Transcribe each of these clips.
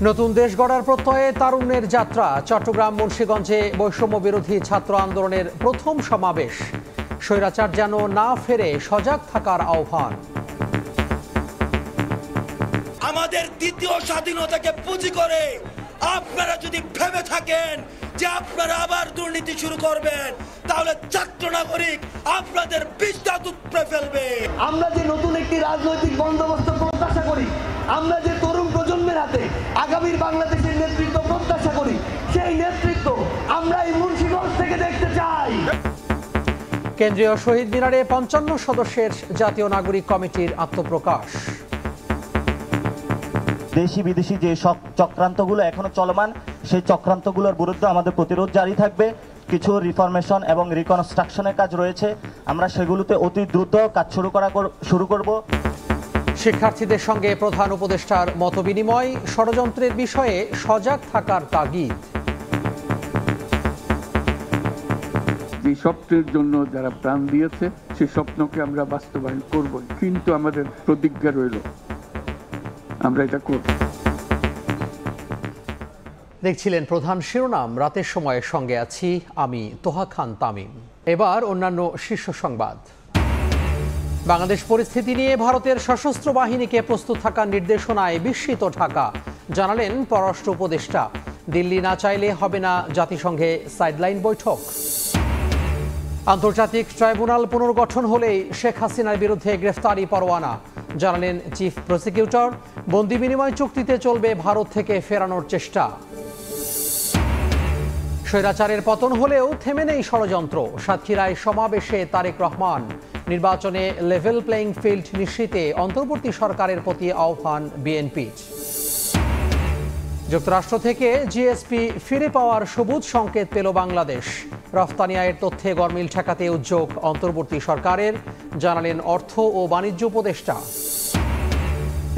নতুন দেশ গড়ার প্রত্যয়ে তারুণ্যের যাত্রা। চট্টগ্রাম মুন্সিগঞ্জে বৈষম্য বিরোধী ছাত্র আন্দোলনের প্রথম সমাবেশ। স্বৈরাচার যেন না ফেরে সজাগ থাকার আহ্বান। আমাদের দ্বিতীয় স্বাধীনতাকে পুঁজি করে আপনারা যদি ভেবে থাকেন যে আপনারা আবার দুর্নীতি শুরু করবেন, তাহলে ছাত্র নাগরিক আপনাদের বিস্তার উপড়ে ফেলবে। আমরা যে নতুন একটি রাজনৈতিক বন্দোবস্ত প্রত্যাশা করি, আমরা যে তরুণ প্রজন্মের হাতে আগামীর বাংলাদেশের নেতৃত্ব প্রত্যাশা করি, সেই নেতৃত্ব আমরা এই মুন্সিগঞ্জ থেকে দেখতে চাই। কেন্দ্রীয় শহীদ মিনারে ৫৫ সদস্যের জাতীয় নাগরিক কমিটির আত্মপ্রকাশ। দেশি বিদেশি যে সব চক্রান্তগুলো এখনো চলমান, সেই চক্রান্তগুলোর বিরুদ্ধে আমাদের প্রতিরোধ জারি থাকবে। কিছু রিফরমেশন এবং রিকনস্ট্রাকশনের কাজ রয়েছে, আমরা সেগুলোতে অতি দ্রুত কাজ শুরু করব। শিক্ষার্থীদের সঙ্গে প্রধান উপদেষ্টার মতবিনিময়, ষড়যন্ত্রের বিষয়ে সজাগ থাকার তাগিদ। যে স্বপ্নের জন্য যারা প্রাণ দিয়েছে সেই স্বপ্নকে আমরা বাস্তবায়ন করব, কিন্তু আমাদের প্রতিজ্ঞা রইল আমরা এটা করব। দেখছিলেন প্রধান শিরোনাম, রাতের সময়ের সঙ্গে আছি আমি তোহা খান তামিম। এবার অন্যান্য শীর্ষ সংবাদ। বাংলাদেশ পরিস্থিতি নিয়ে ভারতের সশস্ত্র বাহিনীকে প্রস্তুত থাকার নির্দেশনায় বিস্মিত ঢাকা, জানালেন পররাষ্ট্র উপদেষ্টা। দিল্লি না চাইলে হবে না জাতিসংঘে সাইডলাইন বৈঠক। আন্তর্জাতিক ট্রাইব্যুনাল পুনর্গঠন হলেই শেখ হাসিনার বিরুদ্ধে গ্রেফতারি পরোয়ানা, জানালেন চিফ প্রসিকিউটর। বন্দি বিনিময় চুক্তিতে চলবে ভারত থেকে ফেরানোর চেষ্টা। স্বৈরাচারের পতন হলেও থেমে নেই ষড়যন্ত্র, সাতক্ষীরায় সমাবেশে তারেক রহমান। নির্বাচনে লেভেল প্লেইং ফিল্ড নিশ্চিতে অন্তর্বর্তী সরকারের প্রতি আহ্বান বিএনপির। যুক্তরাষ্ট্র থেকে জিএসপি ফিরে পাওয়ার সবুজ সংকেত পেল বাংলাদেশ। রফতানি আয়ের তথ্যে গরমিল ঠেকাতে উদ্যোগ অন্তর্বর্তী সরকারের, জানালেন অর্থ ও বাণিজ্য উপদেষ্টা।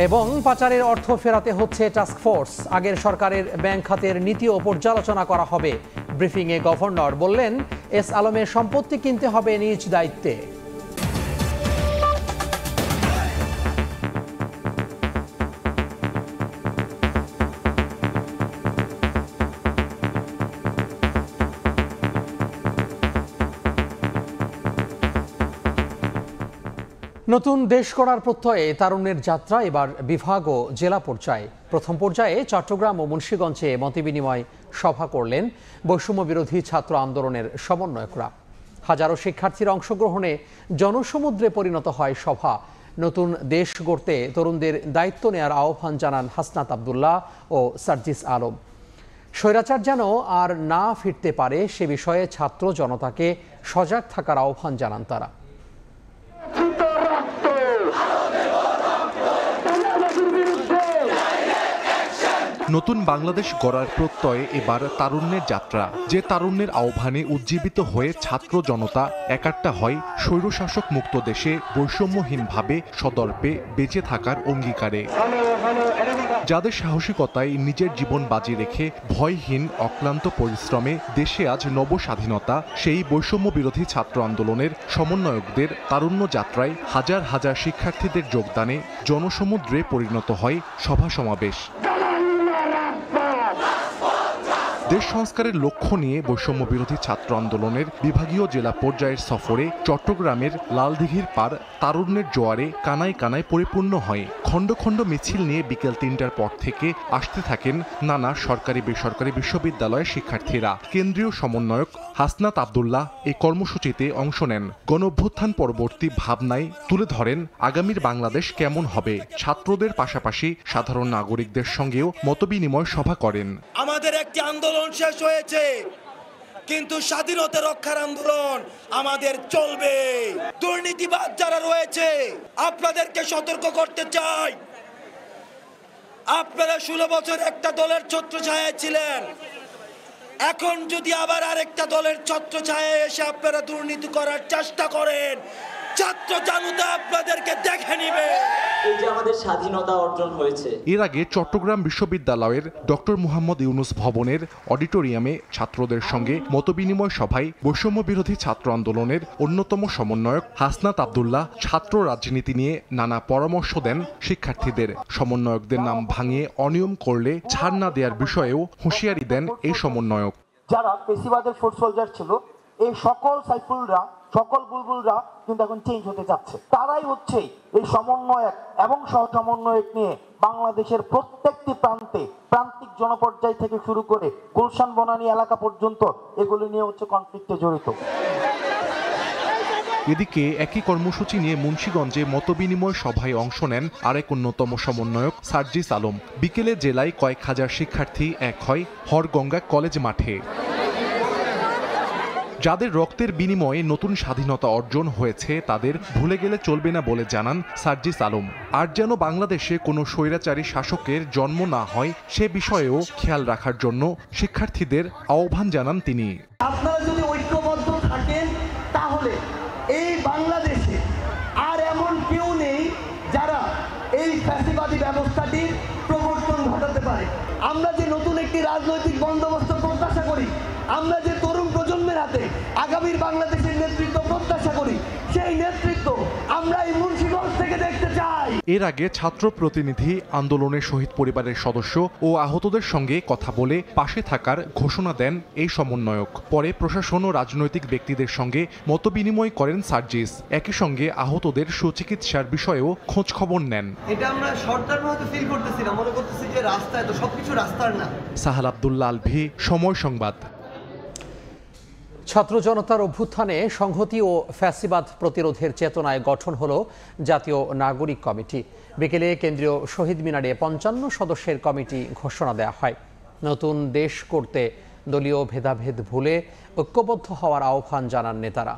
এবং পাচারের অর্থ ফেরাতে হচ্ছে টাস্কফোর্স। আগের সরকারের ব্যাংক খাতের নীতিও পর্যালোচনা করা হবে। ব্রিফিংয়ে গভর্নর বললেন, এস আলমের সম্পত্তি কিনতে হবে নিজ দায়িত্বে। নতুন দেশ গড়ার প্রত্যয়ে তারুণ্যের যাত্রা এবার বিভাগ ও জেলা পর্যায়ে। প্রথম পর্যায়ে চট্টগ্রাম ও মুন্সিগঞ্জে মতবিনিময় সভা করলেন বৈষম্য বিরোধী ছাত্র আন্দোলনের সমন্বয়করা। হাজারো শিক্ষার্থীর অংশগ্রহণে জনসমুদ্রে পরিণত হয় সভা। নতুন দেশ গড়তে তরুণদের দায়িত্ব নেয়ার আহ্বান জানান হাসনাত আবদুল্লাহ ও সার্জিস আলম। স্বৈরাচার যেন আর না ফিরতে পারে সে বিষয়ে ছাত্র জনতাকে সজাগ থাকার আহ্বান জানান তারা। নতুন বাংলাদেশ গড়ার প্রত্যয়ে এবার তারুণ্যের যাত্রা। যে তারুণ্যের আহ্বানে উজ্জীবিত হয়ে ছাত্র জনতা একাট্টা হয় স্বৈরশাসক মুক্ত দেশে বৈষম্যহীনভাবে সদর্পে বেঁচে থাকার অঙ্গীকারে। যাদের সাহসিকতায় নিজের জীবন বাজি রেখে ভয়হীন অক্লান্ত পরিশ্রমে দেশে আজ নব স্বাধীনতা, সেই বৈষম্য বিরোধী ছাত্র আন্দোলনের সমন্বয়কদের তারুণ্য যাত্রায় হাজার হাজার শিক্ষার্থীদের যোগদানে জনসমুদ্রে পরিণত হয় সভা সমাবেশ। দেশ সংস্কারের লক্ষ্য নিয়ে বৈষম্য বিরোধী ছাত্র আন্দোলনের বিভাগীয় জেলা পর্যায়ের সফরে চট্টগ্রামের লালদিঘির পার তারুণ্যের জোয়ারে কানায় কানায় পরিপূর্ণ হয়। খণ্ড খণ্ড মিছিল নিয়ে বিকেল ৩টার পর থেকে আসতে থাকেন নানা সরকারি বেসরকারি বিশ্ববিদ্যালয়ের শিক্ষার্থীরা। কেন্দ্রীয় সমন্বয়ক হাসনাত আবদুল্লাহ এই কর্মসূচিতে অংশ নেন। গণঅভ্যুত্থান পরবর্তী ভাবনায় তুলে ধরেন আগামীর বাংলাদেশ কেমন হবে। ছাত্রদের পাশাপাশি সাধারণ নাগরিকদের সঙ্গেও মতবিনিময় সভা করেন। আমাদের একটি আন্দোলন শেষ হয়েছে, কিন্তু স্বাধীনতা রক্ষার আন্দোলন আমাদের চলবে। দুর্নীতিবাজ যারা রয়েছে আপনাদেরকে সতর্ক করতে চাই, আপনারা 16 বছর একটা দলের ছত্রছায়ায় ছিলেন, এখন যদি আবার আরেকটা দলের ছত্রছায়ায় এসে আপনারা দুর্নীতি করার চেষ্টা করেন, ছাত্র জনতা আপনাদেরকে দেখে নিবে। এই যে আমাদের স্বাধীনতা অর্জন হয়েছে। এর আগে চট্টগ্রাম বিশ্ববিদ্যালয়ের ডক্টর মুহাম্মদ ইউনুস ভবনের অডিটোরিয়ামে ছাত্রদের সঙ্গে মতবিনিময় সভায় বৈষম্য বিরোধী ছাত্র আন্দোলনের অন্যতম সমন্বয়ক হাসনাত আব্দুল্লাহ ছাত্র রাজনীতি নিয়ে নানা পরামর্শ দেন শিক্ষার্থীদের। সমন্বয়কদের নাম ভাঙিয়ে অনিয়ম করলে ছাড় না দেওয়ার বিষয়েও হুঁশিয়ারি দেন এই সমন্বয়ক। যারা পেশিবাদের ফুট সোলজার ছিল, এই সকল সাইফুলরা, সকল বুলবুলরা কিন্তু এখন চেঞ্জ হতে যাচ্ছে। তারাই হচ্ছে এই সমন্বয়ক এবং সহ সমন্বয়ক নিয়ে বাংলাদেশের প্রত্যেকটি প্রান্তিক জনপর্যায় থেকে শুরু করে গুলশান বনানী এলাকা পর্যন্ত এগুলি নিয়ে হচ্ছে কনফ্লিক্টে জড়িত। এদিকে একই কর্মসূচি নিয়ে মুন্সিগঞ্জে মতবিনিময় সভায় অংশ নেন আরেক অন্যতম সমন্বয়ক সার্জিস আলম। বিকেলে জেলায় কয়েক হাজার শিক্ষার্থী এক হয় হরগঙ্গা কলেজ মাঠে। যাদের রক্তের বিনিময়ে নতুন স্বাধীনতা অর্জন হয়েছে তাদের ভুলে গেলে চলবে না বলে জানান সার্জিস আলম। আর যেন বাংলাদেশে কোনো স্বৈরাচারী শাসকের জন্ম না হয় সে বিষয়েও খেয়াল রাখার জন্য শিক্ষার্থীদের আহ্বান জানান তিনি। আপনারা যদি ঐক্যবদ্ধ থাকেন তাহলে এই বাংলাদেশে আর এমন কেউ নেই যারা এই ফ্যাসিবাদী ব্যবস্থাটির প্রবর্তন ঘটাতে পারে। আমরা যে নতুন একটি রাজনৈতিক বন্দোবস্ত প্রত্যাশা করি, আমরা যে তরুণ প্রজন্মের হাতে আগামীর বাংলাদেশের নেতৃত্ব প্রত্যাশা করি, সেই নেতৃত্ব আমরা এই মুন্সিগঞ্জ থেকে দেখতে চাই। এর আগে ছাত্র প্রতিনিধি আন্দোলনের শহীদ পরিবারের সদস্য ও আহতদের সঙ্গে কথা বলে পাশে থাকার ঘোষণা দেন এই সমন্বয়ক। পরে প্রশাসন ও রাজনৈতিক ব্যক্তিদের সঙ্গে মতবিনিময় করেন সার্জিস। একই সঙ্গে আহতদের সুচিকিৎসার বিষয়েও খোঁজ খবর নেন। এটা আমরা সরকার হয়তো ফিল করতেছি না, মনে করতেছি যে রাস্তায় তো সবকিছু রাস্তার না। সাহাল আব্দুল্লাহ আলভি, সময় সংবাদ। ছাত্র জনতার অভ্যুত্থানে সংহতি ও ফ্যাসিবাদ প্রতিরোধের চেতনায় গঠন হলো জাতীয় নাগরিক কমিটি। বিকেলে কেন্দ্রীয় শহীদ মিনারে ৫৫ সদস্যের কমিটি ঘোষণা দেওয়া হয়। নতুন দেশ করতে দলীয় ভেদাভেদ ভুলে ঐক্যবদ্ধ হওয়ার আহ্বান জানান নেতারা।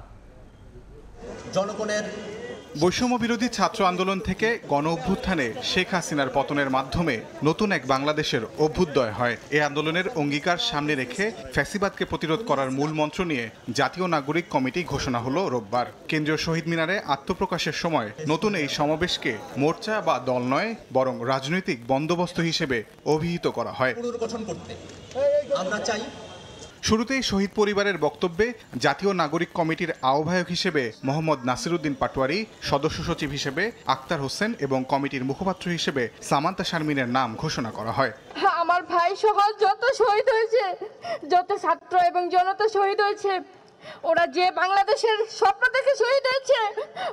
জনগণের বৈষম্য বিরোধী ছাত্র আন্দোলন থেকে গণ অভ্যুত্থানে শেখ হাসিনার পতনের মাধ্যমে নতুন এক বাংলাদেশের অভ্যুদয় হয়। এই আন্দোলনের অঙ্গীকার সামনে রেখে ফ্যাসিবাদকে প্রতিরোধ করার মূল মন্ত্র নিয়ে জাতীয় নাগরিক কমিটি ঘোষণা হলো রোববার। কেন্দ্রীয় শহীদ মিনারে আত্মপ্রকাশের সময় নতুন এই সমাবেশকে মোর্চা বা দল নয় বরং রাজনৈতিক বন্দোবস্ত হিসেবে অভিহিত করা হয়। পুনর্গঠন করতে আমরা চাই। শুরুতেই শহীদ পরিবারের বক্তব্যে জাতীয় নাগরিক কমিটির আহ্বায়ক হিসেবে মোহাম্মদ নাসিরউদ্দিন পাটোয়ারি, সদস্য সচিব হিসেবে আক্তার হোসেন এবং কমিটির মুখপাত্র হিসেবে সামান্তা শারমিনের নাম ঘোষণা করা হয়। আমার ভাই সহ যত শহীদ হয়েছে, যত ছাত্র এবং জনতা শহীদ হয়েছে, ওরা যে বাংলাদেশের স্বপ্ন থেকে শহীদ হয়েছে,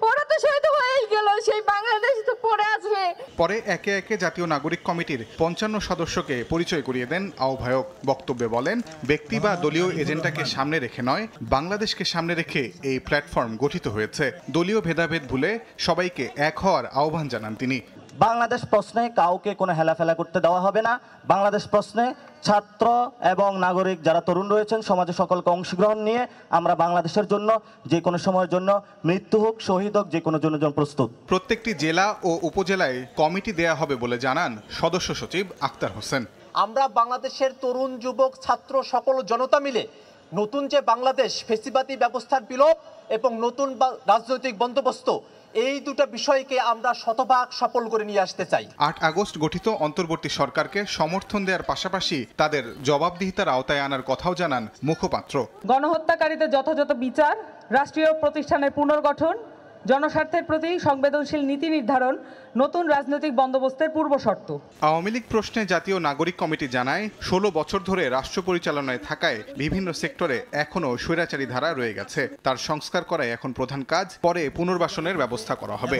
ওরা তো শহীদ হয়েই গেল, সেই বাংলাদেশ তো পড়ে আছে। পরে একে একে জাতীয় নাগরিক কমিটির ৫৫ সদস্যকে পরিচয় করিয়ে দেন আহ্বায়ক। বক্তব্যে বলেন, ব্যক্তি বা দলীয় এজেন্ডাকে সামনে রেখে নয়, বাংলাদেশকে সামনে রেখে এই প্ল্যাটফর্ম গঠিত হয়েছে। দলীয় ভেদাভেদ ভুলে সবাইকে এক হওয়ার আহ্বান জানান তিনি। বাংলাদেশ প্রশ্নে কাউকে কোনো হেলাফেলা করতে দেওয়া হবে না। বাংলাদেশ প্রশ্নে ছাত্র এবং নাগরিক যারা তরুণ রয়েছেন সমাজে সকলকে অংশগ্রহণ নিয়ে আমরা বাংলাদেশের জন্য যে কোনো সময়ের জন্য মৃত্যু হোক, শহীদ হোক, যে কোনো জন্য প্রস্তুত। প্রত্যেকটি জেলা ও উপজেলায় কমিটি দেয়া হবে বলে জানান সদস্য সচিব আক্তার হোসেন। আমরা বাংলাদেশের তরুণ, যুবক, ছাত্র সকল জনতা মিলে নতুন যে বাংলাদেশ, ফ্যাসিবাদী ব্যবস্থার বিলোপ এবং নতুন রাজনৈতিক বন্দোবস্ত, এই দুটো বিষয়কে আমরা শতভাগ সফল করে নিয়ে আসতে চাই। ৮ আগস্ট গঠিত অন্তর্বর্তী সরকারকে সমর্থন দেওয়ার পাশাপাশি তাদের জবাবদিহিতার আওতায় আনার কথাও জানান মুখপাত্র। গণহত্যাকারীদের যথাযথ বিচার, রাষ্ট্রীয় প্রতিষ্ঠানের পুনর্গঠন, জনস্বার্থের প্রতি সংবেদনশীল নীতি নির্ধারণ নতুন রাজনৈতিক বন্দোবস্তের পূর্বশর্ত। আওয়ামী লীগ প্রশ্নে জাতীয় নাগরিক কমিটি জানায়, ১৬ বছর ধরে রাষ্ট্র পরিচালনায় থাকায় বিভিন্ন সেক্টরে এখনও স্বৈরাচারী ধারা রয়ে গেছে। তার সংস্কার করাই এখন প্রধান কাজ, পরে পুনর্বাসনের ব্যবস্থা করা হবে।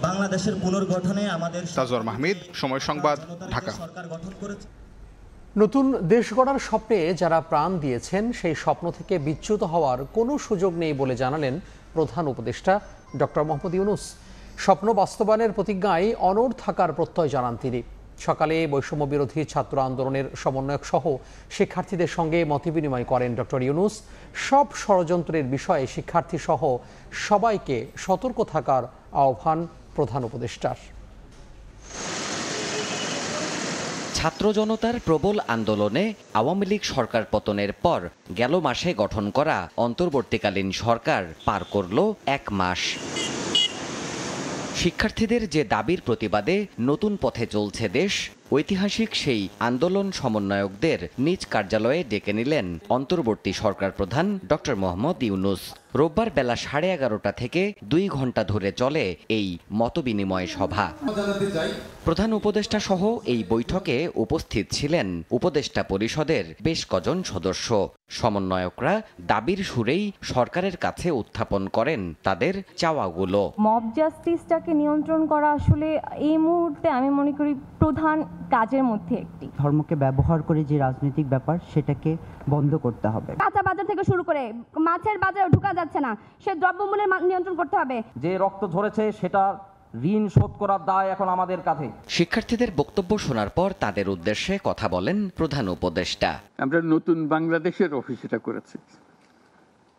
বাংলাদেশের পুনর্গঠনে আমাদের তাজওয়ার মাহমুদ, সময় সংবাদ, ঢাকা। নতুন দেশ গড়ার স্বপ্নে যারা প্রাণ দিয়েছেন সেই স্বপ্ন থেকে বিচ্যুত হওয়ার কোনো সুযোগ নেই বলে জানালেন প্রধান উপদেষ্টা ডক্টর মোহাম্মদ ইউনুস। স্বপ্ন বাস্তবায়নের প্রতিজ্ঞায় অনড় থাকার প্রত্যয় জানান তিনি। সকালে বৈষম্য বিরোধী ছাত্র আন্দোলনের সমন্বয়ক সহ শিক্ষার্থীদের সঙ্গে মতবিনিময় করেন ডক্টর ইউনুস। সব ষড়যন্ত্রের বিষয়ে শিক্ষার্থী সহ সবাইকে সতর্ক থাকার আহ্বান প্রধান উপদেষ্টার। ছাত্র জনতার প্রবল আন্দোলনে আওয়ামী লীগ সরকার পতনের পর গেল মাসে গঠন করা অন্তর্বর্তীকালীন সরকার পার করল ১ মাস। শিক্ষার্থীদের যে দাবির প্রতিবাদে নতুন পথে চলছে দেশ, ঐতিহাসিক সেই আন্দোলন সমন্বয়কদের নিজ কার্যালয়ে ডেকে নিলেন অন্তর্বর্তী সরকার প্রধান ডক্টর মোহাম্মদ ইউনূস। রোববার বেলা 11:30 থেকে 2 ঘণ্টা ধরে চলে এই মতবিনিময় সভা। প্রধান উপদেষ্টা সহ এই বৈঠকে উপস্থিত ছিলেন উপদেষ্টা পরিষদের বেশ কজন সদস্য। সমন্বয়করা দাবির সুরেই সরকারের কাছে উত্থাপন করেন তাদের চাওয়াগুলো। মব জাস্টিসটাকে নিয়ন্ত্রণ করা আসলে এই মুহূর্তে আমি মনে করি প্রধান কাজের মধ্যে একটি। ধর্মকে ব্যবহার করে যে রাজনৈতিক ব্যাপার সেটাকে বন্ধ করতে হবে। কাঁচা বাজার থেকে শুরু করে মাছের বাজারে ঢোকা যাচ্ছে না, সে দ্রব্যমূল্যের নিয়ন্ত্রণ করতে হবে। যে রক্ত ঝরেছে সেটা ঋণ শোধ করার দায় এখন আমাদের কাঁধে। শিক্ষার্থীদের বক্তব্য শোনার পর তাদের উদ্দেশ্যে কথা বলেন প্রধান উপদেষ্টা। আমরা নতুন বাংলাদেশের অফিস এটা করেছি,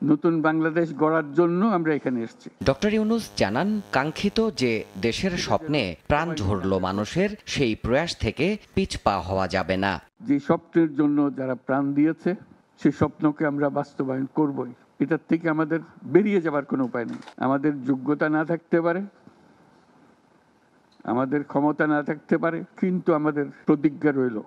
নতুন বাংলাদেশ গড়ার জন্য আমরা এখানে এসেছি। ডক্টর ইউনূস জানান, কাঙ্ক্ষিত যে দেশের স্বপ্নে প্রাণ ঝরল মানুষের, সেই প্রয়াস থেকে পিছপা হওয়া যাবে না। যে স্বপ্নের জন্য যারা প্রাণ দিয়েছে সেই স্বপ্নকে আমরা বাস্তবায়ন করবই। এটার থেকে আমাদের বেরিয়ে যাবার কোনো উপায় নেই। আমাদের যোগ্যতা না থাকতে পারে, আমাদের ক্ষমতা না থাকতে পারে, কিন্তু আমাদের প্রতিজ্ঞা রইল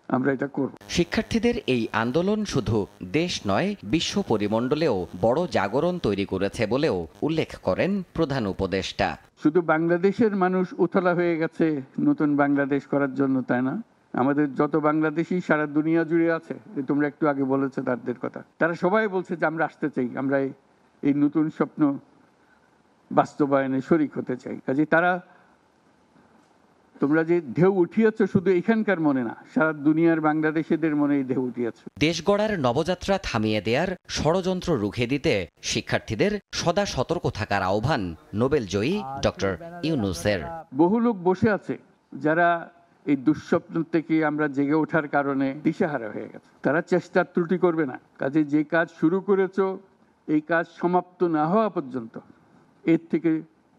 আমরা এটা করব। শিক্ষার্থীদের এই আন্দোলন শুধু দেশ নয়, বিশ্ব পরিমণ্ডলেও বড় জাগরণ তৈরি করেছে বলেও উল্লেখ করেন প্রধান উপদেষ্টা। শুধু বাংলাদেশের মানুষ উতলা হয়ে গেছে নতুন বাংলাদেশ করার জন্য, তাই না? আমাদের যত বাংলাদেশি সারা দুনিয়া জুড়ে আছে, তোমরা একটু আগে বলেছো তাদের কথা, তারা সবাই বলছে যে আমরা আসতে চাই, আমরা এই নতুন স্বপ্ন বাস্তবায়নে শরিক হতে চাই। কাজে তারা, তোমরা যে ঢেউ উঠিয়েছ শুধু এখানকার মনে না, সারা দুনিয়ার বাংলাদেশিদের মনে এই ঢেউ উঠিয়েছ। দেশ গড়ার নবযাত্রা থামিয়ে দেয়ার ষড়যন্ত্র রুখে দিতে শিক্ষার্থীদের সদা সতর্ক থাকার আহ্বান নোবেলজয়ী ডক্টর ইউনূসের। বহু লোক বসে আছে যারা এই দুঃস্বপ্ন থেকে আমরা জেগে ওঠার কারণে দিশেহারা হয়ে গেছে। তারা চেষ্টার ত্রুটি করবে না। কাজে যে কাজ শুরু করেছ, এই কাজ সমাপ্ত না হওয়া পর্যন্ত এর থেকে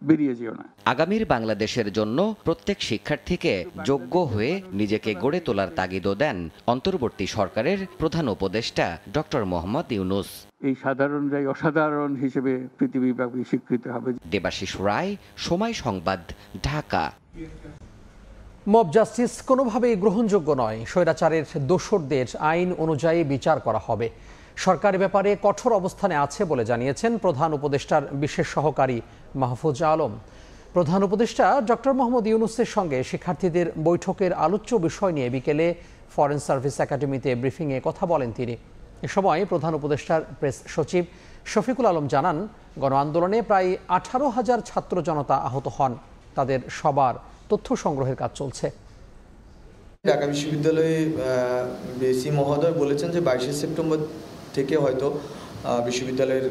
বেরিয়ে যেও না। আগামীর বাংলাদেশের জন্য প্রত্যেক শিক্ষার্থীকে যোগ্য হয়ে নিজেকে গড়ে তোলার তাগিদও দেন অন্তর্বর্তী সরকারের প্রধান উপদেষ্টা ডক্টর মোহাম্মদ ইউনূস। এই সাধারণরাই অসাধারণ হিসেবে পৃথিবীব্যাপী স্বীকৃত হবে। দেবাশিস রায়, সময় সংবাদ, ঢাকা। মব জাস্টিস কোনোভাবেই গ্রহণযোগ্য নয়। স্বৈরাচারের দোসরদের আইন অনুযায়ী বিচার করা হবে। সরকারের ব্যাপারে কঠোর অবস্থানে আছে বলে জানিয়েছেন প্রধান উপদেষ্টার বিশেষ সহকারী মাহফুজ আলম। প্রধান উপদেষ্টা ডক্টর মোহাম্মদ ইউনূসের সঙ্গে শিক্ষার্থীদের বৈঠকের আলোচ্য বিষয় নিয়ে বিকেলে ফরেন সার্ভিস একাডেমিতে ব্রিফিংয়ে কথা বলেন তিনি। এ সময় প্রধান উপদেষ্টার প্রেস সচিব শফিকুল আলম জানান, গণ আন্দোলনে প্রায় 18,000 ছাত্র জনতা আহত হন। তাদের সবার তথ্য সংগ্রহের কাজ চলছে। ঢাকা বিশ্ববিদ্যালয়ে বিসি মহোদয় বলেছেন যে 22শে সেপ্টেম্বর থেকে হয়তো বিশ্ববিদ্যালয়ের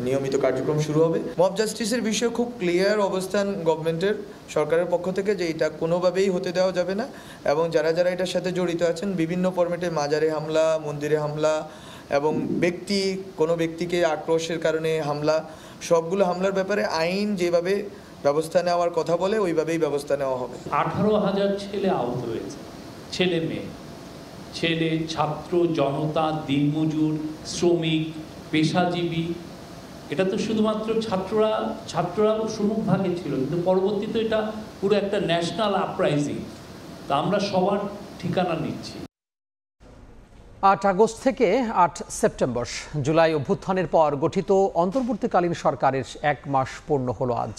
নিয়মিত কার্যক্রম শুরু হবে। মব জাস্টিসের বিষয়ে খুব ক্লিয়ার অবস্থান গভর্নমেন্টের, সরকারের পক্ষ থেকে, যে এটা কোনোভাবেই হতে দেওয়া যাবে না। এবং যারা যারা এটার সাথে জড়িত আছেন, বিভিন্ন ফরম্যাটে মাজারে হামলা, মন্দিরে হামলা এবং কোনো ব্যক্তিকে আক্রোশের কারণে হামলা, সবগুলো হামলার ব্যাপারে আইন যেভাবে ব্যবস্থা নেওয়ার কথা বলে ওইভাবেই ব্যবস্থা নেওয়া হবে। 18,000 ছেলে আহত হয়েছে, ছেলে মেয়ে, ছেলে, ছাত্র জনতা, দিনমজুর, শ্রমিক, পেশাজীবী। এটা তো শুধুমাত্র ছাত্ররা সম্মুখভাগে ছিল, কিন্তু পরবর্তীতে এটা পুরো একটা ন্যাশনাল আপরাইজিং। তা আমরা সবার ঠিকানা নিচ্ছি। 8 আগস্ট থেকে 8 সেপ্টেম্বর জুলাই অভ্যুত্থানের পর গঠিত অন্তর্বর্তীকালীন সরকারের 1 মাস পূর্ণ হলো আজ।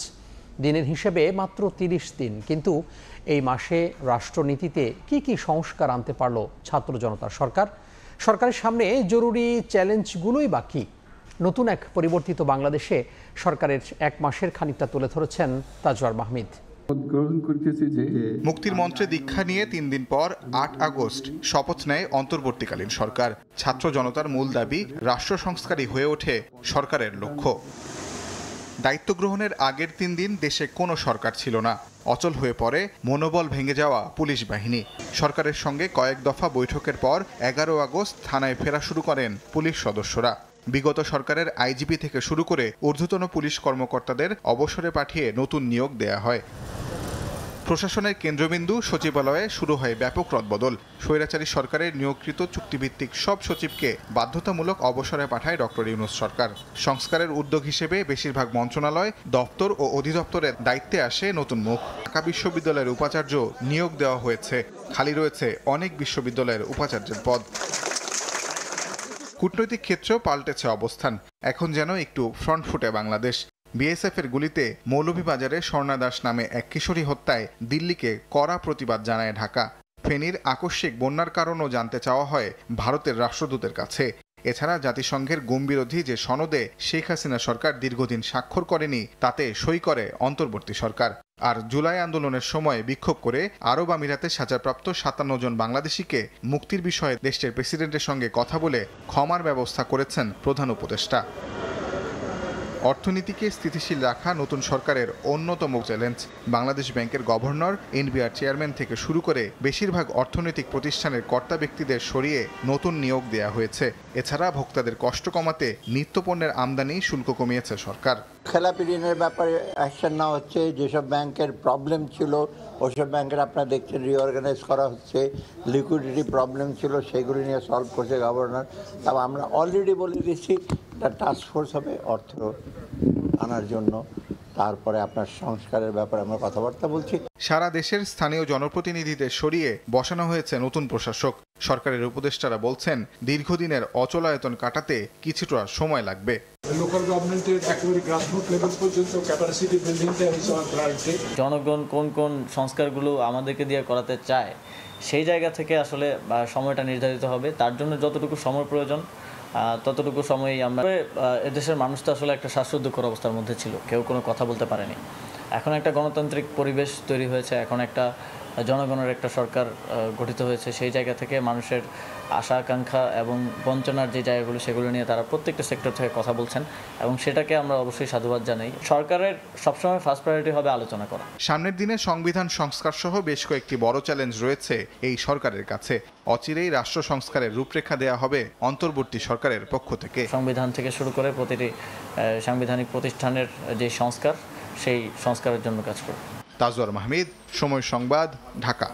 দিনের হিসেবে মাত্র 30 দিন, কিন্তু এই মাসে রাষ্ট্রনীতিতে কি সংস্কার আনতে পারল ছাত্র জনতার সরকার? সরকারের সামনে জরুরি চ্যালেঞ্জগুলোই বাকি। নতুন এক পরিবর্তিত বাংলাদেশে সরকারের 1 মাসের খানিকটা তুলে ধরেছেন তাজওয়ার মাহমিদ। মুক্তির মন্ত্রে দীক্ষা নিয়ে 3 দিন পর 8 আগস্ট শপথ নেয় অন্তর্বর্তীকালীন সরকার। ছাত্র জনতার মূল দাবি রাষ্ট্র সংস্কারই হয়ে ওঠে সরকারের লক্ষ্য। দায়িত্ব গ্রহণের আগের 3 দিন দেশে কোনো সরকার ছিল না। অচল হয়ে পড়ে মনোবল ভেঙে যাওয়া পুলিশ বাহিনী। সরকারের সঙ্গে কয়েক দফা বৈঠকের পর 11 আগস্ট থানায় ফেরা শুরু করেন পুলিশ সদস্যরা। বিগত সরকারের আইজিপি থেকে শুরু করে ঊর্ধ্বতন পুলিশ কর্মকর্তাদের অবসরে পাঠিয়ে নতুন নিয়োগ দেয়া হয়। প্রশাসনের কেন্দ্রবিন্দু সচিবালয়ে শুরু হয় ব্যাপক রদবদল। স্বৈরাচারী সরকারের নিয়োগকৃত চুক্তিভিত্তিক সব সচিবকে বাধ্যতামূলক অবসরে পাঠায় ডক্টর ইউনূস সরকার। সংস্কারের উদ্যোগ হিসেবে বেশিরভাগ মন্ত্রণালয়, দপ্তর ও অধিদপ্তরের দায়িত্বে আসে নতুন মুখ। ঢাকা বিশ্ববিদ্যালয়ের উপাচার্য নিয়োগ দেওয়া হয়েছে। খালি রয়েছে অনেক বিশ্ববিদ্যালয়ের উপাচার্যের পদ। কূটনৈতিক ক্ষেত্রেও পাল্টেছে অবস্থান। এখন যেন একটু ফ্রন্টফুটে বাংলাদেশ। বিএসএফ এর গুলিতে মৌলভীবাজারে স্বর্ণা দাস নামে এক কিশোরী হত্যায় দিল্লিকে কড়া প্রতিবাদ জানায় ঢাকা। ফেনীর আকস্মিক বন্যার কারণও জানতে চাওয়া হয় ভারতের রাষ্ট্রদূতের কাছে। এছাড়া জাতিসংঘের গুমবিরোধী যে সনদে শেখ হাসিনা সরকার দীর্ঘদিন স্বাক্ষর করেনি, তাতে সই করে অন্তর্বর্তী সরকার। আর জুলাই আন্দোলনের সময় বিক্ষোভ করে আরব আমিরাতে সাজাপ্রাপ্ত 57 জন বাংলাদেশিকে মুক্তির বিষয়ে দেশটির প্রেসিডেন্টের সঙ্গে কথা বলে ক্ষমার ব্যবস্থা করেছেন প্রধান উপদেষ্টা। অর্থনীতিকে স্থিতিশীল রাখা নতুন সরকারের অন্যতম চ্যালেঞ্জ। বাংলাদেশ ব্যাংকের গভর্নর, এনবিআর চেয়ারম্যান থেকে শুরু করে বেশিরভাগ অর্থনৈতিক প্রতিষ্ঠানের কর্তা ব্যক্তিদের সরিয়ে নতুন নিয়োগ দেওয়া হয়েছে। এছাড়া ভোক্তাদের কষ্ট কমাতে নিত্যপণ্যের আমদানি শুল্ক কমিয়েছে সরকার। খেলাপি ঋণের ব্যাপারে অ্যাকশন নেওয়া হচ্ছে। যেসব ব্যাংকের প্রবলেম ছিল ওসব ব্যাংকের আপনারা দেখছেন রিঅর্গানাইজ করা হচ্ছে। লিকুইডিটি প্রবলেম ছিল সেগুলি নিয়ে সলভ করছে গভর্নর। তবে আমরা অলরেডি বলে দিচ্ছি একটা টাস্ক ফোর্স হবে অর্থ আনার জন্য। তারপরে আপনার সংস্কারের ব্যাপারে আমরা কথাবার্তা বলছি। সারা দেশের স্থানীয় জনপ্রতিনিধিদের সরিয়ে বসানো হয়েছে নতুন প্রশাসক। সরকারের উপদেষ্টারা বলছেন দীর্ঘদিনের অচলায়তন কাটাতে কিছুটা সময় লাগবে। লোকাল গভর্নমেন্টের একেবারে গ্রাসরুট লেভেল পর্যন্ত ক্যাপাসিটি বিল্ডিংটা হচ্ছে আমার প্রায়োরিটি। জনগণ কোন কোন সংস্কারগুলো আমাদেরকে দিয়ে করাতে চায় সেই জায়গা থেকে আসলে সময়টা নির্ধারিত হবে। তার জন্য যতটুকু সময় প্রয়োজন ততটুকু সময়ই আমরা। এদেশের মানুষ তো আসলে একটা শ্বাসরুদ্ধকর অবস্থার মধ্যে ছিল, কেউ কোনো কথা বলতে পারেনি। এখন একটা গণতান্ত্রিক পরিবেশ তৈরি হয়েছে, এখন একটা জনগণের একটা সরকার গঠিত হয়েছে। সেই জায়গা থেকে মানুষের আশা আকাঙ্ক্ষা এবং বঞ্চনার যে জায়গাগুলো সেগুলো নিয়ে তারা প্রত্যেকটা সেক্টর থেকে কথা বলছেন এবং সেটাকে আমরা অবশ্যই সাধুবাদ জানাই। সরকারের সবসময় ফার্স্ট প্রায়োরিটি হবে আলোচনা করা। সামনের দিনে সংবিধান সংস্কার সহ বেশ কয়েকটি বড় চ্যালেঞ্জ রয়েছে এই সরকারের কাছে। অচিরেই রাষ্ট্র সংস্কারের রূপরেখা দেয়া হবে অন্তর্বর্তী সরকারের পক্ষ থেকে। সংবিধান থেকে শুরু করে প্রতিটি সাংবিধানিক প্রতিষ্ঠানের যে সংস্কার, সেই সংস্কারের জন্য কাজ করবে। তাজওয়ার মাহমুদ, সময় সংবাদ, ঢাকা।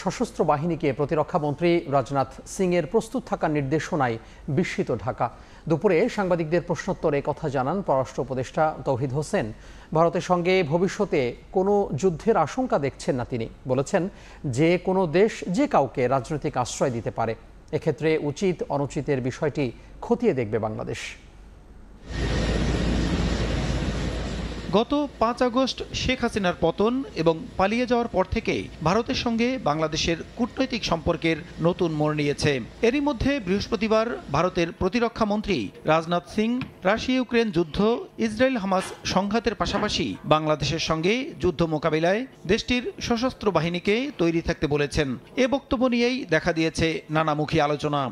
সশস্ত্র বাহিনীকে প্রতিরক্ষা মন্ত্রী রাজনাথ সিং এর প্রস্তুত থাকার নির্দেশনায় বিস্মিত ঢাকা। দুপুরে সাংবাদিকদের প্রশ্নোত্তরে কথা জানান পররাষ্ট্র উপদেষ্টা তৌহিদ হোসেন। ভারতের সঙ্গে ভবিষ্যতে কোনো যুদ্ধের আশঙ্কা দেখছেন না তিনি। বলেছেন যে কোনো দেশ যে কাউকে রাজনৈতিক আশ্রয় দিতে পারে। এক্ষেত্রে উচিত অনুচিতের বিষয়টি খতিয়ে দেখবে বাংলাদেশ। গত 5 আগস্ট শেখ হাসিনার পতন এবং পালিয়ে যাওয়ার পর থেকে ভারতের সঙ্গে বাংলাদেশের কূটনৈতিক সম্পর্কের নতুন মোড় নিয়েছে। এরই মধ্যে বৃহস্পতিবার ভারতের প্রতিরক্ষা মন্ত্রী রাজনাথ সিং রাশিয়া ইউক্রেন যুদ্ধ, ইসরায়েল হামাস সংঘাতের পাশাপাশি বাংলাদেশের সঙ্গে যুদ্ধ মোকাবিলায় দেশটির সশস্ত্র বাহিনীকে তৈরি থাকতে বলেছেন। এ বক্তব্য নিয়েই দেখা দিয়েছে নানামুখী আলোচনা।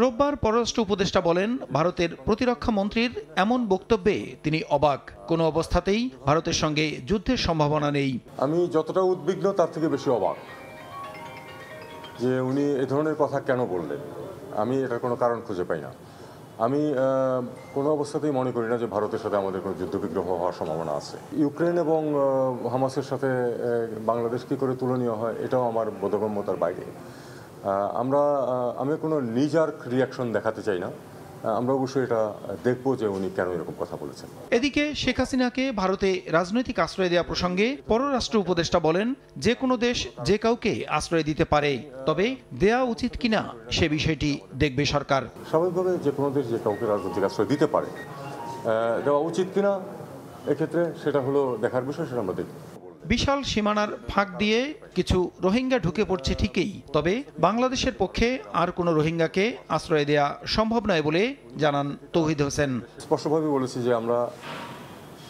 রোববার পররাষ্ট্র উপদেষ্টা বলেন, ভারতের প্রতিরক্ষা মন্ত্রীর এমন বক্তব্যে তিনি অবাক। কোনো অবস্থাতেই ভারতের সঙ্গে যুদ্ধের সম্ভাবনা নেই। আমি যতটা উদ্বিগ্ন তার থেকে বেশি অবাক যে উনি এ ধরনের কথা কেন বললেন। আমি এটার কোনো কারণ খুঁজে পাই না। আমি কোনো অবস্থাতেই মনে করি না যে ভারতের সাথে আমাদের কোনো যুদ্ধবিগ্রহ হওয়ার সম্ভাবনা আছে। ইউক্রেন এবং হামাসের সাথে বাংলাদেশ কী করে তুলনীয় হয় এটাও আমার বোধগম্যতার বাইরে। আমি কোনো নিজার রিয়াকশন দেখাতে চাই না। আমরা অবশ্যই এটা দেখবো যে উনি কেন এরকম কথা বলেছেন। এদিকে শেখ হাসিনাকে ভারতে রাজনৈতিক আশ্রয় দেওয়া প্রসঙ্গে পররাষ্ট্র উপদেষ্টা বলেন, যে কোনো দেশ যে কাউকে আশ্রয় দিতে পারে, তবে দেয়া উচিত কিনা সে বিষয়টি দেখবে সরকার। স্বাভাবিকভাবে যে কোনো দেশ যে কাউকে রাজনৈতিক আশ্রয় দিতে পারে, দেওয়া উচিত কিনা এক্ষেত্রে সেটা হলো দেখার বিষয়, সেটা আমরা দেখব। বিশাল সীমানার ফাঁক দিয়ে কিছু রোহিঙ্গা ঢুকে পড়ছে ঠিকই, তবে বাংলাদেশের পক্ষে আর কোনো রোহিঙ্গাকে আশ্রয় দেয়া সম্ভব নয় বলে জানান তৌহিদ হোসেন। স্পষ্টভাবে বলেছি যে আমরা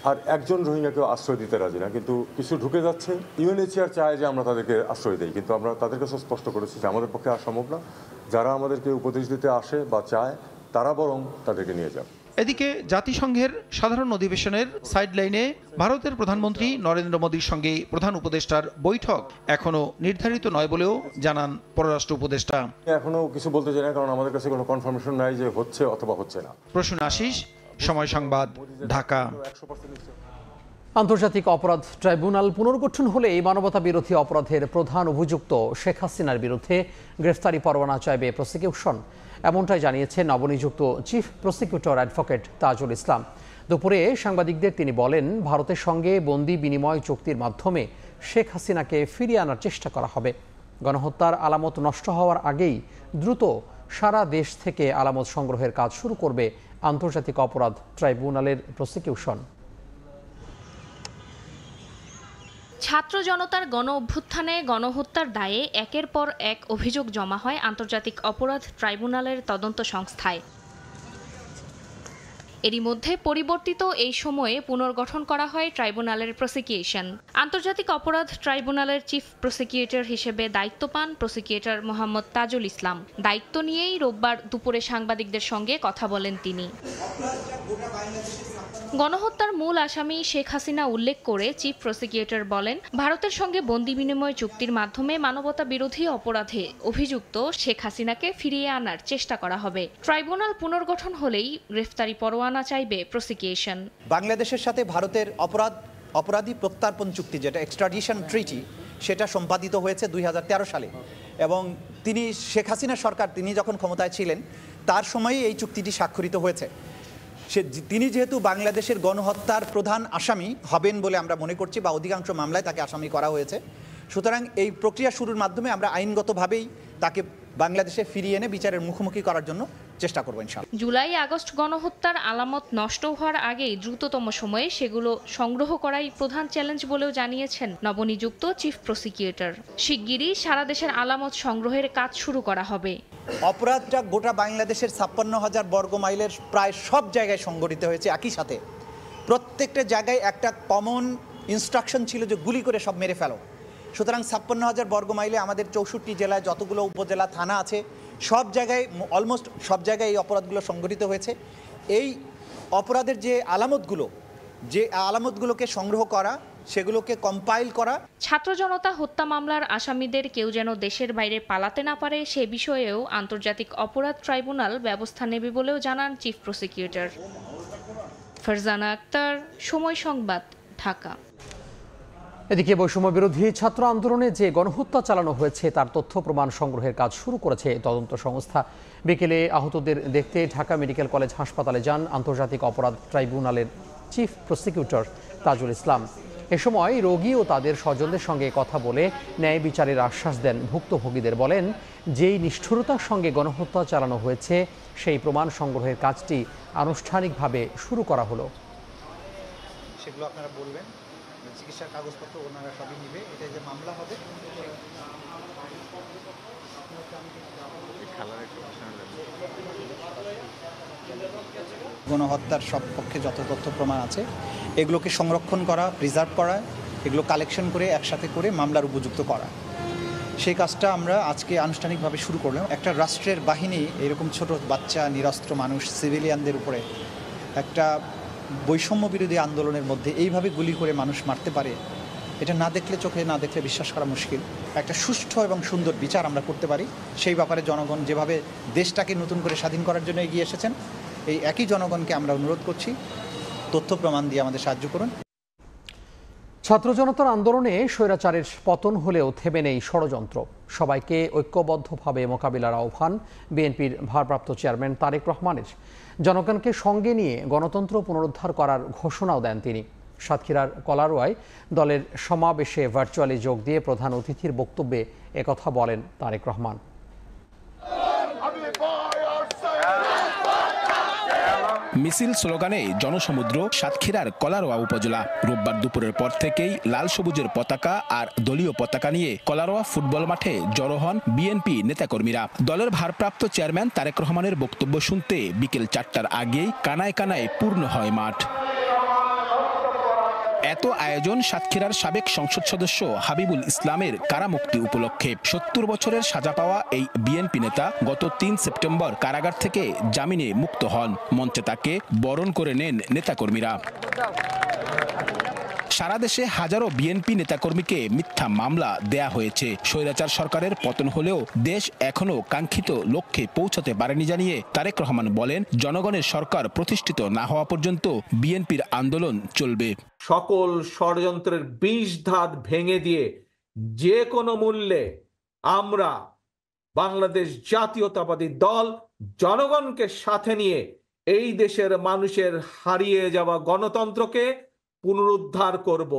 আর একজন রোহিঙ্গাকেও আশ্রয় দিতে রাজি না, কিন্তু কিছু ঢুকে যাচ্ছে। ইউএনএইচসিআর চায় যে আমরা তাদেরকে আশ্রয় দিই, কিন্তু আমরা তাদের কাছে স্পষ্ট করেছি যে আমাদের পক্ষে আর সম্ভব না। যারা আমাদেরকে উপদেশ দিতে আসে বা চায় তারা বরং তাদেরকে নিয়ে যান। এদিকে জাতিসংঘের সাধারণ অধিবেশনের সাইডলাইনে ভারতের প্রধানমন্ত্রী নরেন্দ্র মোদীর সঙ্গে প্রধান উপদেষ্টার বৈঠক এখনো নির্ধারিত নয় বলেও জানান পররাষ্ট্র উপদেষ্টা। এখনো কিছু বলতে চাই না, কারণ আমাদের কাছে কোনো কনফার্মেশন নাই যে হচ্ছে অথবা হচ্ছে না। প্রসূন আশিস, সময় সংবাদ, ঢাকা। আন্তর্জাতিক অপরাধ ট্রাইব্যুনাল পুনর্গঠন হলে মানবতা বিরোধী অপরাধের প্রধান অভিযুক্ত শেখ হাসিনার বিরুদ্ধে গ্রেফতারি পরোয়ানা চাইবে প্রসিকিউশন। এমনটাই জানিয়েছেন নবনিযুক্ত chief prosecutor advocate Tajul Islam. দুপুরে সাংবাদিকদের তিনি বলেন, ভারতের সঙ্গে বন্দি বিনিময় চুক্তির মাধ্যমে শেখ হাসিনাকে ফিরিয়ে আনার চেষ্টা করা হবে। গণহত্যার আলামত নষ্ট হওয়ার আগেই দ্রুত সারা দেশ থেকে আলামত সংগ্রহের কাজ শুরু করবে আন্তর্জাতিক অপরাধ ট্রাইব্যুনালের প্রসিকিউশন। ছাত্র জনতার গণ অভ্যুত্থানে গণহত্যার দায়ে একের পর এক অভিযোগ জমা হয় আন্তর্জাতিক অপরাধ ট্রাইব্যুনালের তদন্ত সংস্থায়। এরই মধ্যে পরিবর্তিত এই সময়ে পুনর্গঠন করা হয় ট্রাইব্যুনালের প্রসিকিউশন। আন্তর্জাতিক অপরাধ ট্রাইব্যুনালের চিফ প্রসিকিউটর হিসেবে দায়িত্ব পান প্রসিকিউটর মোহাম্মদ তাজুল ইসলাম। দায়িত্ব নিয়েই রোববার দুপুরে সাংবাদিকদের সঙ্গে কথা বলেন তিনি। গণহত্যার মূল আসামি শেখ হাসিনা উল্লেখ করে চিফ প্রসিকিউটর বলেন, ভারতের সঙ্গে বন্দি বিনিময় চুক্তির মাধ্যমে মানবতা বিরোধী অপরাধে অভিযুক্ত শেখ হাসিনাকে ফিরিয়ে আনার চেষ্টা করা হবে। ট্রাইব্যুনাল পুনর্গঠন হলেই গ্রেফতারি পরোয়ানা চাইবে প্রসিকিউশন। বাংলাদেশের সাথে ভারতের অপরাধী প্রত্যার্পণ চুক্তি, যেটা এক্সট্রাডিশন ট্রিটি, সেটা সম্পাদিত হয়েছে 2013 সালে এবং তিনি শেখ হাসিনা সরকার তিনি যখন ক্ষমতায় ছিলেন তার সময়ই এই চুক্তিটি স্বাক্ষরিত হয়েছে। তিনি যেহেতু বাংলাদেশের গণহত্যার প্রধান আসামি হবেন বলে আমরা মনে করছি, বা অধিকাংশ মামলায় তাকে আসামি করা হয়েছে, সুতরাং এই প্রক্রিয়া শুরুর মাধ্যমে আমরা আইনগতভাবেই তাকে বাংলাদেশে ফিরিয়ে এনে বিচারের মুখোমুখি করার জন্য চেষ্টা করব ইনশাআল্লাহ। জুলাই আগস্ট গণহত্যার আলামত নষ্ট হওয়ার আগেই দ্রুততম সময়ে সেগুলো সংগ্রহ করাই প্রধান চ্যালেঞ্জ বলেও জানিয়েছেন নবনিযুক্ত চিফ প্রসিকিউটর। শিগগিরই সারা দেশের আলামত সংগ্রহের কাজ শুরু করা হবে। অপরাধটা গোটা বাংলাদেশের 56,000 বর্গ মাইলের প্রায় সব জায়গায় সংঘটিত হয়েছে একই সাথে। প্রত্যেকটা জায়গায় একটা কমন ইনস্ট্রাকশন ছিল যে গুলি করে সব মেরে ফেলো। সুতরাং 56,000 বর্গ মাইলে আমাদের 64 জেলায় যতগুলো উপজেলা থানা আছে সব জায়গায় অলমোস্ট সব জায়গায় এই অপরাধগুলো সংঘটিত হয়েছে। এই অপরাধের যে আলামতগুলোকে সংগ্রহ করা, সেগুলোকে কম্পাইল করা। ছাত্র জনতা হত্যা মামলার আসামিদের কেউ যেন দেশের বাইরে পালাতে না পারে সে বিষয়েও আন্তর্জাতিক অপরাধ ট্রাইব্যুনাল ব্যবস্থা নেবে বলেও জানান চিফ প্রসিকিউটর। ফারজানা আক্তার, সময় সংবাদ, ঢাকা। এদিকে বৈষম্য বিরোধী ছাত্র আন্দোলনে যে গণহত্যা চালানো হয়েছে তার তথ্য প্রমাণ সংগ্রহের কাজ শুরু করেছে তদন্ত সংস্থা। বিকেলে আহতদের দেখতে ঢাকা মেডিকেল কলেজ হাসপাতালে যান আন্তর্জাতিক অপরাধ ট্রাইব্যুনালের চিফ প্রসিকিউটর তাজুল ইসলাম। এ সময় রোগী ও তাদের স্বজনদের সঙ্গে কথা বলে ন্যায় বিচারের আশ্বাস দেন ভুক্তভোগীদের। বলেন, যেই নিষ্ঠুরতার সঙ্গে গণহত্যা চালানো হয়েছে সেই প্রমাণ সংগ্রহের কাজটি আনুষ্ঠানিকভাবে শুরু করা হলো। সেগুলো আপনারা বলবেন, চিকিৎসার কাগজপত্র ওনারা সবই নিবে, এটা যে মামলা হবে। গণহত্যার সব পক্ষে যত তথ্য প্রমাণ আছে এগুলোকে সংরক্ষণ করা, প্রিজার্ভ করা, এগুলো কালেকশন করে একসাথে করে মামলার উপযুক্ত করা, সেই কাজটা আমরা আজকে আনুষ্ঠানিকভাবে শুরু করলাম। একটা রাষ্ট্রের বাহিনী এরকম ছোট বাচ্চা, নিরস্ত্র মানুষ, সিভিলিয়ানদের উপরে একটা বৈষম্য বিরোধী আন্দোলনের মধ্যে এইভাবে গুলি করে মানুষ মারতে পারে, এটা না দেখলে, চোখে না দেখলে বিশ্বাস করা মুশকিল। একটা সুষ্ঠু এবং সুন্দর বিচার আমরা করতে পারি সেই ব্যাপারে জনগণ যেভাবে দেশটাকে নতুন করে স্বাধীন করার জন্য এগিয়ে এসেছেন, এই একই জনগণকে আমরা অনুরোধ করছি, তথ্য প্রমাণ দিয়ে আমাদের সাহায্য করুন। ছাত্র জনতার আন্দোলনে স্বৈরাচারের পতন হলেও থেমে নেই ষড়যন্ত্র। সবাইকে ঐক্যবদ্ধভাবে মোকাবিলার আহ্বান বিএনপির ভারপ্রাপ্ত চেয়ারম্যান তারেক রহমানের। জনগণকে সঙ্গে নিয়ে গণতন্ত্র পুনরুদ্ধার করার ঘোষণাও দেন তিনি। সাতক্ষীরার কলারোয়ায় দলের সমাবেশে ভার্চুয়ালি যোগ দিয়ে প্রধান অতিথির বক্তব্যে একথা বলেন তারেক রহমান। মিছিল স্লোগানে জনসমুদ্র সাতক্ষীরার কলারোয়া উপজেলা। রোববার দুপুরের পর থেকেই লাল সবুজের পতাকা আর দলীয় পতাকা নিয়ে কলারোয়া ফুটবল মাঠে জড়ো হন বিএনপি নেতাকর্মীরা। দলের ভারপ্রাপ্ত চেয়ারম্যান তারেক রহমানের বক্তব্য শুনতে বিকেল 4টার আগেই কানায় কানায় পূর্ণ হয় মাঠ। এত আয়োজন সাতক্ষীরার সাবেক সংসদ সদস্য হাবিবুল ইসলামের কারামুক্তি উপলক্ষে। 70 বছরের সাজা পাওয়া এই বিএনপি নেতা গত 3 সেপ্টেম্বর কারাগার থেকে জামিনে মুক্ত হন। মঞ্চে তাকে বরণ করে নেন নেতাকর্মীরা। সারা দেশে হাজারো বিএনপি নেতাকর্মীকে মিথ্যা মামলা দেয়া হয়েছে। স্বৈরাচার সরকারের পতন হলেও দেশ এখনো কাঙ্ক্ষিত লক্ষ্যে পৌঁছাতে পারেনি জানিয়ে তারেক রহমান বলেন, জনগণের সরকার প্রতিষ্ঠিত না হওয়া পর্যন্ত বিএনপির আন্দোলন চলবে। সকল ষড়যন্ত্রের বিষ ধাত ভেঙে দিয়ে যে কোনো মূল্যে আমরা বাংলাদেশ জাতীয়তাবাদী দল জনগণকে সাথে নিয়ে এই দেশের মানুষের হারিয়ে যাওয়া গণতন্ত্রকে পুনরুদ্ধার করব।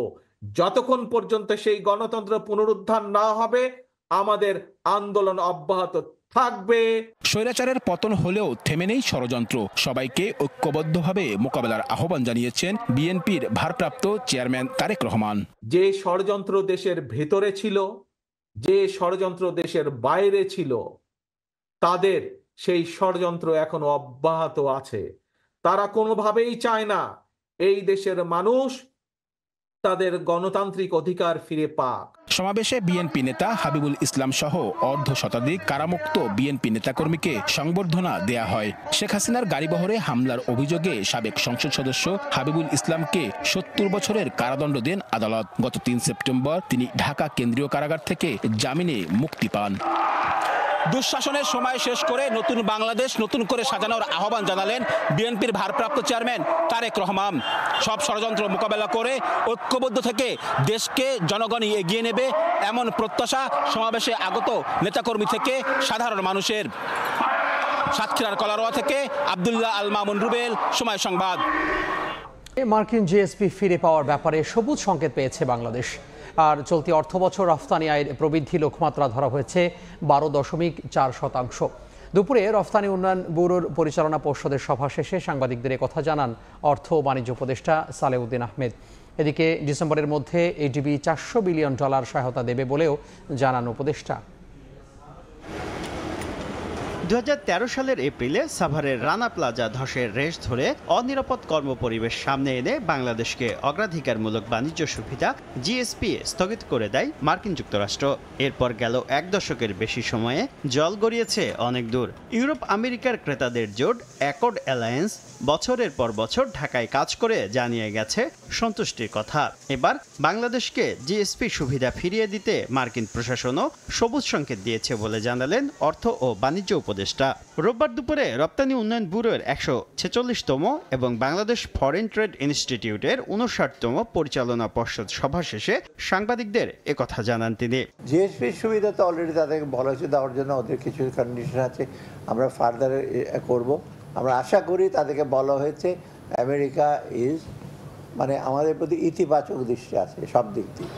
যতক্ষণ পর্যন্ত সেই গণতন্ত্র পুনরুদ্ধার না হবে আমাদের আন্দোলন অব্যাহত থাকবে। স্বৈরাচারের পতন হলেও থেমে নেই ষড়যন্ত্র। সবাইকে ঐক্যবদ্ধভাবে মোকাবেলার আহ্বান জানিয়েছেন বিএনপির ভারপ্রাপ্ত চেয়ারম্যান তারেক রহমান। যে ষড়যন্ত্র দেশের ভেতরে ছিল, যে ষড়যন্ত্র দেশের বাইরে ছিল, তাদের সেই ষড়যন্ত্র এখনো অব্যাহত আছে। তারা কোনোভাবেই চায় না এই দেশের মানুষ তাদের গণতান্ত্রিক অধিকার ফিরে পাক। সমাবেশে বিএনপি নেতা হাবিবুল ইসলাম সহ অর্ধ শতাধিক কারামুক্ত বিএনপি নেতাকর্মীকে সংবর্ধনা দেয়া হয়। শেখ হাসিনার গাড়িবহরে হামলার অভিযোগে সাবেক সংসদ সদস্য হাবিবুল ইসলামকে ৭০ বছরের কারাদণ্ড দেন আদালত। গত ৩ সেপ্টেম্বর তিনি ঢাকা কেন্দ্রীয় কারাগার থেকে জামিনে মুক্তি পান। দুঃশাসনের সময় শেষ করে নতুন বাংলাদেশ নতুন করে সাজানোর আহ্বান জানালেন বিএনপির ভারপ্রাপ্ত চেয়ারম্যান তারেক রহমান। সব ষড়যন্ত্র মোকাবেলা করে ঐক্যবদ্ধ থেকে দেশকে জনগণই এগিয়ে নেবে, এমন প্রত্যাশা সমাবেশে আগত নেতাকর্মী থেকে সাধারণ মানুষের। সাতক্ষীরার কলারোয়া থেকে আব্দুল্লাহ আল মামুন রুবেল, সময় সংবাদ। মার্কিন জিএসপি ফিরে পাওয়ার ব্যাপারে সবুজ সংকেত পেয়েছে বাংলাদেশ। আর চলতি অর্থবছর রফতানি আয়ের প্রবৃদ্ধি লক্ষ্যমাত্রা ধরা হয়েছে 12.4%। দুপুরে রফতানি উন্নয়ন ব্যুরোর পরিচালনা পর্ষদের সভা শেষে সাংবাদিকদের কথা জানান অর্থ ও বাণিজ্য উপদেষ্টা সালেউদ্দিন আহমেদ। এদিকে ডিসেম্বরের মধ্যে এডিবি $400 বিলিয়ন সহায়তা দেবে বলেও জানান উপদেষ্টা। 2013 সালের এপ্রিলে সাভারের রানা প্লাজা ধসের রেশ ধরে অনিরাপদ কর্মপরিবেশ সামনে এনে বাংলাদেশকে অগ্রাধিকারমূলক বাণিজ্য সুবিধা জিএসপি স্থগিত করে দেয় মার্কিন যুক্তরাষ্ট্র। এরপর গেল 1 দশকের বেশি সময়ে জল গড়িয়েছে অনেক দূর। ইউরোপ আমেরিকার ক্রেতাদের জোট অ্যাকর্ড অ্যালায়েন্স বছরের পর বছর ঢাকায় কাজ করে জানিয়ে গেছে সন্তুষ্টির কথা। এবার বাংলাদেশকে জিএসপি সুবিধা ফিরিয়ে দিতে মার্কিন প্রশাসনও সবুজ সংকেত দিয়েছে বলে জানালেন অর্থ ও বাণিজ্য উপদেষ্টা। রোববার দুপুরে রপ্তানি উন্নয়ন ব্যুরোর 146তম এবং বাংলাদেশ ফরেন ট্রেড ইনস্টিটিউটের 59তম পরিচালনা পর্ষদ সভা শেষে সাংবাদিকদের একথা জানান তিনি। জিএসপি সুবিধা তো অলরেডি তাদেরকে বলা হয়েছে দেওয়ার জন্য, ওদের কিছু কন্ডিশন আছে, আমরা ফার্দার করব। আমরা আশা করি তাদেরকে বলা হয়েছে আমেরিকা মানে আমাদের প্রতি ইতিবাচক দৃষ্টি আছে সব দিক দিয়ে।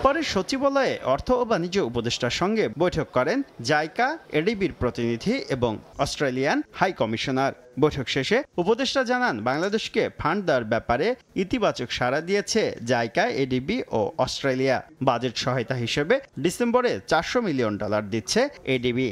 পরে সচিবালয়ে অর্থ ও বাণিজ্য উপদেষ্টার সঙ্গে বৈঠক করেন জাইকা, এডিবির প্রতিনিধি এবং অস্ট্রেলিয়ান হাই কমিশনার। বৈঠক শেষে উপদেষ্টা জানান বাংলাদেশকে ফান্ড দেওয়ার ব্যাপারে ইতিবাচক সাড়া দিয়েছে জাইকা, এডিবি ও অস্ট্রেলিয়া। বাজেট সহায়তা হিসেবে ডিসেম্বরে $400 মিলিয়ন দিচ্ছে এডিবি।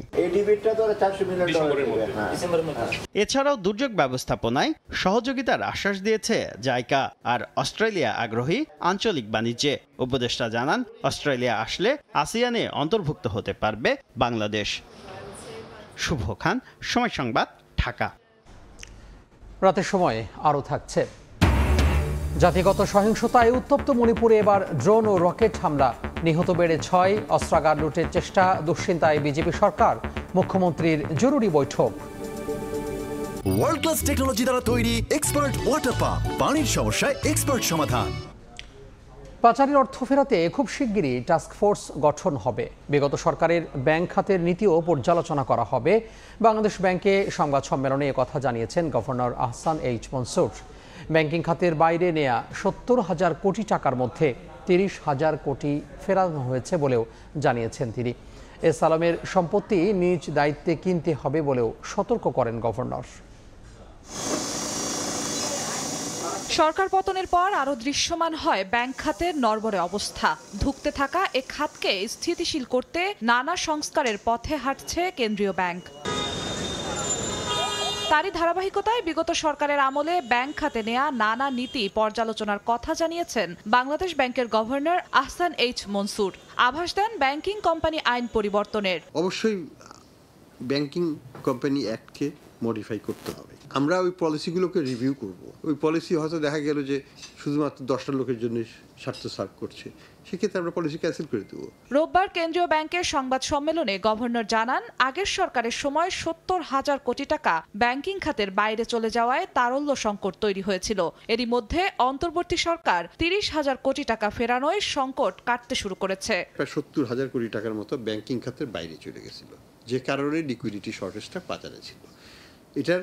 এছাড়াও দুর্যোগ ব্যবস্থাপনায় সহযোগিতার আশ্বাস দিয়েছে জাইকা। আর অস্ট্রেলিয়া আগ্রহী আঞ্চলিক বাণিজ্যে। উপদেষ্টা জানান অস্ট্রেলিয়া আসলে আসিয়ানে অন্তর্ভুক্ত হতে পারবে বাংলাদেশ। শুভ খান, সময় সংবাদ, ঢাকা। রাতের সময় আরও থাকছে জাতিগত সহিংসতায় উত্তপ্ত মণিপুরে এবার ড্রোন ও রকেট হামলা, নিহত বেড়ে 6, অস্ত্রাগার লুটের চেষ্টা, দুশ্চিন্তায় বিজেপি সরকার, মুখ্যমন্ত্রীর জরুরি বৈঠক। ওয়ার্ল্ড ক্লাস টেকনোলজি দ্বারা তৈরি এক্সপার্ট ওয়াটার পাম্প, পানির সমস্যায় এক্সপার্ট সমাধান। পাচারের অর্থ ফেরাতে খুব শিগগিরই টাস্কফোর্স গঠন হবে। বিগত সরকারের ব্যাংক খাতের নীতিও পর্যালোচনা করা হবে। বাংলাদেশ ব্যাংকে সংবাদ সম্মেলনে একথা জানিয়েছেন governor Ahsan H Mansur. Banking খাতের বাইরে নেয়া 70,000 কোটি টাকার মধ্যে 30,000 কোটি ফেরানো হয়েছে বলেও জানিয়েছেন তিনি। এস আলমের সম্পত্তি নিজ দায়িত্বে কিনতে হবে বলেও সতর্ক করেন গভর্নর। সরকার পতনের পর আরও দৃশ্যমান হয় ব্যাংক খাতের নড়বড়ে অবস্থা। ধুঁকতে থাকা এ খাতকে স্থিতিশীল করতে নানা সংস্কারের পথে হাঁটছে কেন্দ্রীয় ব্যাংক। তারই ধারাবাহিকতায় বিগত সরকারের আমলে ব্যাংক খাতে নেয়া নানা নীতি পর্যালোচনার কথা জানিয়েছেন বাংলাদেশ ব্যাংকের গভর্নর আহসান এইচ মনসুর। আভাস দেন ব্যাংকিং কোম্পানি আইন পরিবর্তনের। অবশ্যই ব্যাংকিং কোম্পানি অ্যাক্টকে মডিফাই করতে হবে। আমরা ওই পলিসিগুলোকে রিভিউ করব। ওই পলিসি হয়তো দেখা গেল যে শুধুমাত্র 10টা লোকের জন্য স্বার্থ সার্ভ করছে, সেক্ষেত্রে আমরা পলিসি ক্যান্সেল করে দেবো। রোববার কেন্দ্রীয় ব্যাংকের সংবাদ সম্মেলনে গভর্নর জানান, আগের সরকারের সময় 70,000 কোটি টাকা ব্যাংকিং খাতের বাইরে চলে যাওয়ায় তারল্য সংকট তৈরি হয়েছিল। এরই মধ্যে অন্তর্বর্তী সরকার 30,000 কোটি টাকা ফেরানোয় সংকট কাটতে শুরু করেছে। প্রায় 70,000 কোটি টাকার মতো ব্যাংকিং খাতের বাইরে চলে গেছিল, যে কারণে লিকুইডিটি শর্টেজটা বাজারে ছিল। এটার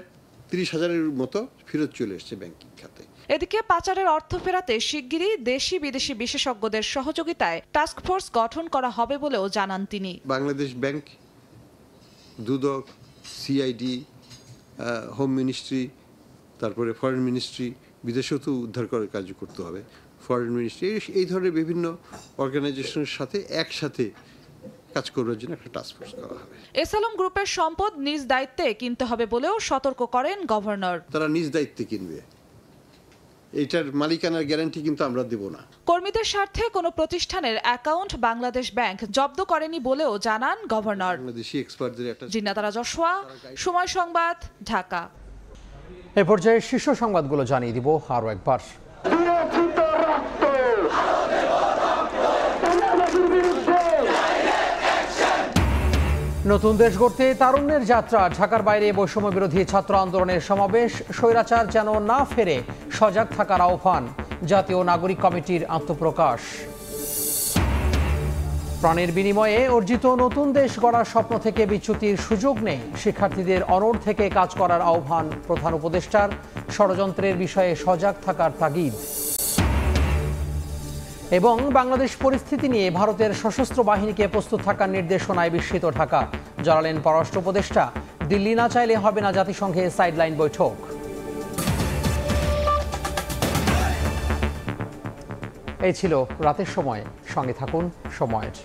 30,000-এর মতো ফেরত চলে এসেছে ব্যাংকিং খাতে। এদিকে পাচারের অর্থ ফেরাতে শিগগিরই দেশি বিদেশি বিশেষজ্ঞদের সহযোগিতায় টাস্কফোর্স গঠন করা হবে বলেও জানান তিনি। বাংলাদেশ ব্যাংক, দুদক, সিআইডি, হোম মিনিস্ট্রি, তারপরে ফরেন মিনিস্ট্রি, বিদেশেও তো উদ্ধার করার কাজ করতে হবে, ফরেন মিনিস্ট্রি, এই ধরনের বিভিন্ন অর্গানাইজেশনের সাথে একসাথে কাজ করার জন্য একটা টাস্কফোর্স করা হবে। এসালম গ্রুপের সম্পদ নিজ দায়িত্বে কিনতে হবে বলেও সতর্ক করেন গভর্নর। তারা নিজ দায়িত্বে কিনবে, এটার মালিকানার গ্যারান্টি কিন্তু আমরা দেব না। কর্মীদের স্বার্থে কোনো প্রতিষ্ঠানের অ্যাকাউন্ট বাংলাদেশ ব্যাংক জব্দ করেনি বলেও জানান গভর্নর। বাংলাদেশি এক্সপার্টদের একটা জিন্নাতারা জশোয়া, সময় সংবাদ, ঢাকা। এ পর্যায়ে শীর্ষ সংবাদগুলো জানিয়ে দিব আরও একবার। নতুন দেশ গড়তে তারুণ্যের যাত্রা, ঢাকার বাইরে বৈষম্য বিরোধী ছাত্র আন্দোলনের সমাবেশ, স্বৈরাচার যেন না ফেরে সজাগ থাকার আহ্বান, জাতীয় নাগরিক কমিটির আত্মপ্রকাশ। প্রাণের বিনিময়ে অর্জিত নতুন দেশ গড়ার স্বপ্ন থেকে বিচ্যুতির সুযোগ নেই, শিক্ষার্থীদের অনড় থেকে কাজ করার আহ্বান প্রধান উপদেষ্টার, ষড়যন্ত্রের বিষয়ে সজাগ থাকার তাগিদ। এবং বাংলাদেশ পরিস্থিতি নিয়ে ভারতের সশস্ত্র বাহিনীকে প্রস্তুত থাকার নির্দেশনায় বিস্মিত ঢাকা, জানালেন পররাষ্ট্র উপদেষ্টা, দিল্লি না চাইলে হবে না জাতিসংঘে সাইডলাইন বৈঠক। এই ছিল রাতের সময়, সঙ্গে থাকুন সময়ের।